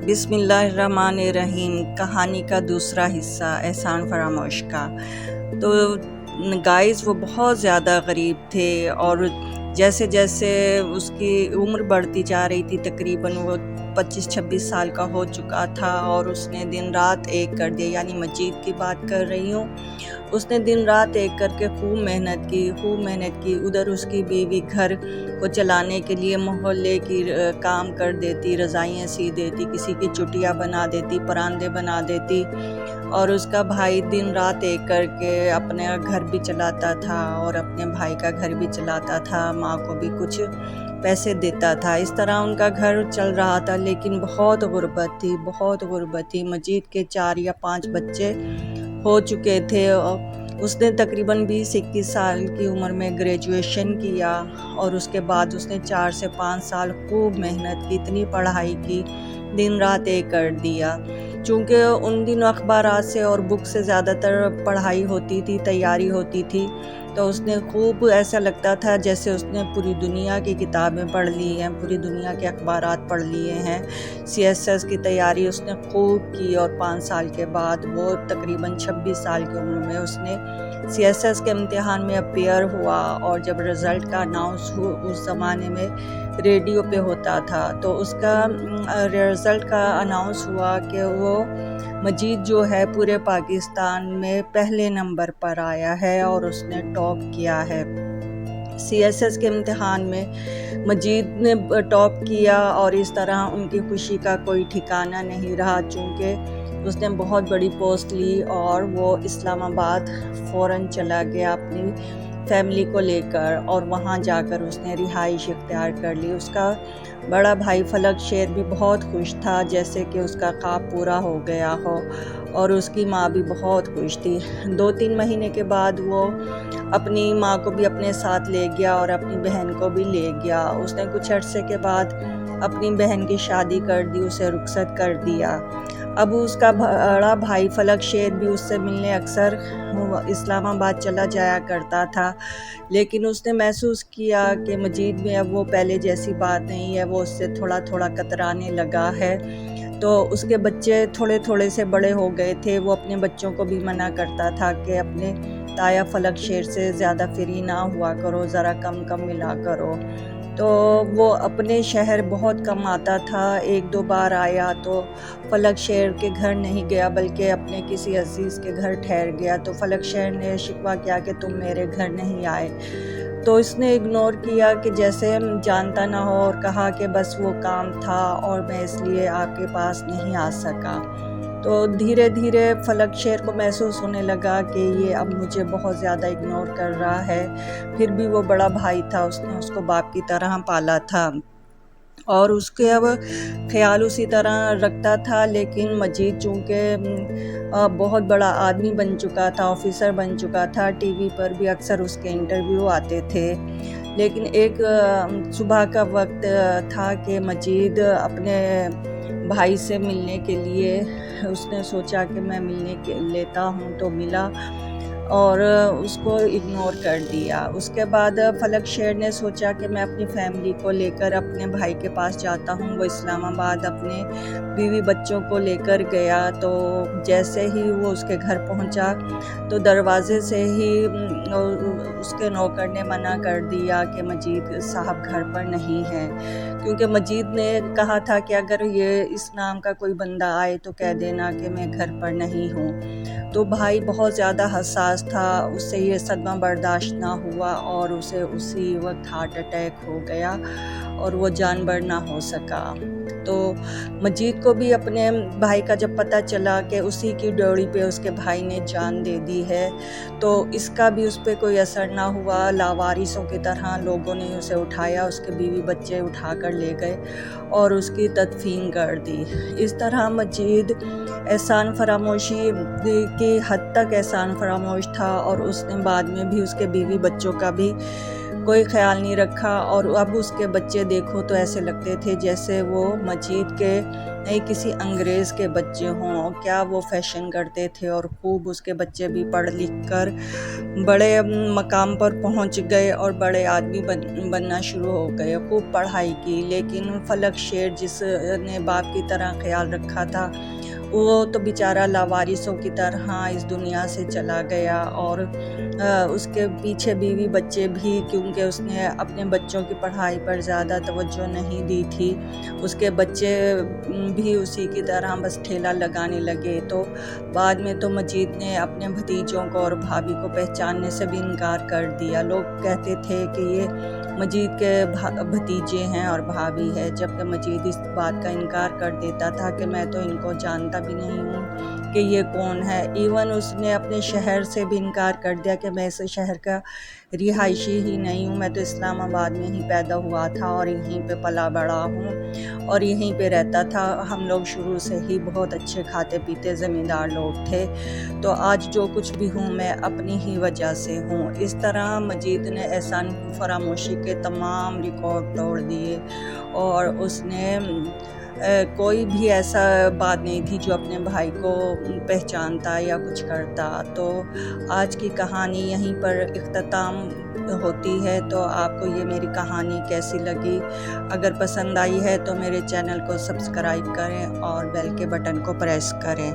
بسم اللہ الرحمن الرحیم۔ کہانی کا دوسرا حصہ، احسان فراموش کا۔ تو گائز وہ بہت زیادہ غریب تھے، اور جیسے جیسے اس کی عمر بڑھتی جا رہی تھی، تقریباً وہ 25-26 سال کا ہو چکا تھا، اور اس نے دن رات ایک کر دیا، یعنی مجید کی بات کر رہی ہوں۔ اس نے دن رات ایک کر کے خوب محنت کی۔ ادھر اس کی بیوی گھر کو چلانے کے لیے محلے کی کام کر دیتی، رضائیاں سی دیتی، کسی کی چٹیاں بنا دیتی، پراندے بنا دیتی، اور اس کا بھائی دن رات ایک کر کے اپنا گھر بھی چلاتا تھا اور اپنے بھائی کا گھر بھی چلاتا تھا، ماں کو بھی کچھ پیسے دیتا تھا۔ اس طرح ان کا گھر چل رہا تھا، لیکن بہت غربت تھی۔ مجید کے 4 یا 5 بچے ہو چکے تھے۔ اس نے تقریباً 20-21 سال کی عمر میں گریجویشن کیا، اور اس کے بعد اس نے 4 سے 5 سال خوب محنت کی، اتنی پڑھائی کی، دن رات ایک کر دیا۔ چونکہ ان دنوں اخبارات سے اور بک سے زیادہ تر پڑھائی ہوتی تھی، تیاری ہوتی تھی، تو اس نے خوب ایسا لگتا تھا جیسے اس نے پوری دنیا کی کتابیں پڑھ لی ہیں، پوری دنیا کے اخبارات پڑھ لیے ہیں۔ CSS کی تیاری اس نے خوب کی، اور 5 سال کے بعد وہ تقریباً 26 سال کی عمر میں اس نے CSS کے امتحان میں اپیئر ہوا، اور جب رزلٹ کا اناؤنس ہوا، اس زمانے میں ریڈیو پہ ہوتا تھا، تو اس کا رزلٹ کا اناؤنس ہوا کہ وہ مجید جو ہے پورے پاکستان میں پہلے نمبر پر آیا ہے، اور اس نے ٹاپ کیا ہے۔ CSS کے امتحان میں مجید نے ٹاپ کیا، اور اس طرح ان کی خوشی کا کوئی ٹھکانہ نہیں رہا، چونکہ اس نے بہت بڑی پوسٹ لی، اور وہ اسلام آباد فوراً چلا گیا اپنی فیملی کو لے کر، اور وہاں جا کر اس نے رہائش اختیار کر لی۔ اس کا بڑا بھائی فلک شیر بھی بہت خوش تھا، جیسے کہ اس کا خواب پورا ہو گیا ہو، اور اس کی ماں بھی بہت خوش تھی۔ 2-3 مہینے کے بعد وہ اپنی ماں کو بھی اپنے ساتھ لے گیا، اور اپنی بہن کو بھی لے گیا۔ اس نے کچھ عرصے کے بعد اپنی بہن کی شادی کر دی، اسے رخصت کر دیا۔ اب اس کا بڑا بھائی فلک شیر بھی اس سے ملنے اکثر اسلام آباد چلا جایا کرتا تھا، لیکن اس نے محسوس کیا کہ مجید میں اب وہ پہلے جیسی بات نہیں ہے، وہ اس سے تھوڑا تھوڑا کترانے لگا ہے۔ تو اس کے بچے تھوڑے تھوڑے سے بڑے ہو گئے تھے، وہ اپنے بچوں کو بھی منع کرتا تھا کہ اپنے تایا فلک شیر سے زیادہ فری نہ ہوا کرو، ذرا کم ملا کرو۔ تو وہ اپنے شہر بہت کم آتا تھا، 1-2 بار آیا تو فلک شیر کے گھر نہیں گیا، بلکہ اپنے کسی عزیز کے گھر ٹھہر گیا۔ تو فلک شیر نے شکوہ کیا کہ تم میرے گھر نہیں آئے، تو اس نے اگنور کیا کہ جیسے جانتا نہ ہو، اور کہا کہ بس وہ کام تھا اور میں اس لیے آپ کے پاس نہیں آ سکا۔ تو دھیرے دھیرے فلک شیر کو محسوس ہونے لگا کہ یہ اب مجھے بہت زیادہ اگنور کر رہا ہے، پھر بھی وہ بڑا بھائی تھا، اس نے اس کو باپ کی طرح پالا تھا، اور اس کے اب خیال اسی طرح رکھتا تھا۔ لیکن مجید چونکہ بہت بڑا آدمی بن چکا تھا، آفیسر بن چکا تھا، ٹی وی پر بھی اکثر اس کے انٹرویو آتے تھے۔ لیکن ایک صبح کا وقت تھا کہ مجید اپنے بھائی سے ملنے کے لیے، اس نے سوچا کہ میں لیتا ہوں، تو ملا، اور اس کو اگنور کر دیا۔ اس کے بعد فلک شیر نے سوچا کہ میں اپنی فیملی کو لے کر اپنے بھائی کے پاس جاتا ہوں۔ وہ اسلام آباد اپنے بیوی بچوں کو لے کر گیا، تو جیسے ہی وہ اس کے گھر پہنچا تو دروازے سے ہی اس کے نوکر نے منع کر دیا کہ مجید صاحب گھر پر نہیں ہے، کیونکہ مجید نے کہا تھا کہ اگر یہ اس نام کا کوئی بندہ آئے تو کہہ دینا کہ میں گھر پر نہیں ہوں۔ تو بھائی بہت زیادہ حساس تھا، اس سے یہ صدمہ برداشت نہ ہوا، اور اسے اسی وقت ہارٹ اٹیک ہو گیا، اور وہ جانبر نہ ہو سکا۔ تو مجید کو بھی اپنے بھائی کا جب پتہ چلا کہ اسی کی ڈیوڑی پہ اس کے بھائی نے جان دے دی ہے، تو اس کا بھی اس پہ کوئی اثر نہ ہوا۔ لاوارثوں کی طرح لوگوں نے اسے اٹھایا، اس کے بیوی بچے اٹھا کر لے گئے اور اس کی تدفین کر دی۔ اس طرح مجید احسان فراموشی کی حد تک احسان فراموش تھا، اور اس نے بعد میں بھی اس کے بیوی بچوں کا بھی کوئی خیال نہیں رکھا، اور اب اس کے بچے دیکھو تو ایسے لگتے تھے جیسے وہ مجید کے کسی انگریز کے بچے ہوں، کیا وہ فیشن کرتے تھے، اور خوب اس کے بچے بھی پڑھ لکھ کر بڑے مقام پر پہنچ گئے اور بڑے آدمی بننا شروع ہو گئے، خوب پڑھائی کی۔ لیکن فلک شیر جس نے باپ کی طرح خیال رکھا تھا، وہ تو بیچارہ لاوارثوں کی طرح اس دنیا سے چلا گیا، اور اس کے پیچھے بیوی بچے بھی، کیونکہ اس نے اپنے بچوں کی پڑھائی پر زیادہ توجہ نہیں دی تھی، اس کے بچے بھی اسی کی طرح بس ٹھیلا لگانے لگے۔ تو بعد میں تو مجید نے اپنے بھتیجوں کو اور بھابھی کو پہچاننے سے بھی انکار کر دیا۔ لوگ کہتے تھے کہ یہ مجید کے بھتیجے ہیں اور بھابھی ہے، جبکہ مجید اس بات کا انکار کر دیتا تھا کہ میں تو ان کو جانتا بھی نہیں ہوں کہ یہ کون ہے۔ ایون اس نے اپنے شہر سے بھی انکار کر دیا کہ میں اس شہر کا رہائشی ہی نہیں ہوں، میں تو اسلام آباد میں ہی پیدا ہوا تھا اور یہیں پہ پلا بڑا ہوں اور یہیں پہ رہتا تھا۔ ہم لوگ شروع سے ہی بہت اچھے کھاتے پیتے زمیندار لوگ تھے، تو آج جو کچھ بھی ہوں میں اپنی ہی وجہ سے ہوں۔ اس طرح مجید نے احسان فراموشی کے تمام ریکارڈ توڑ دیے، اور اس نے کوئی بھی ایسا بات نہیں تھی جو اپنے بھائی کو پہچانتا یا کچھ کرتا۔ تو آج کی کہانی یہیں پر اختتام ہوتی ہے۔ تو آپ کو یہ میری کہانی کیسی لگی؟ اگر پسند آئی ہے تو میرے چینل کو سبسکرائب کریں اور بیل کے بٹن کو پریس کریں۔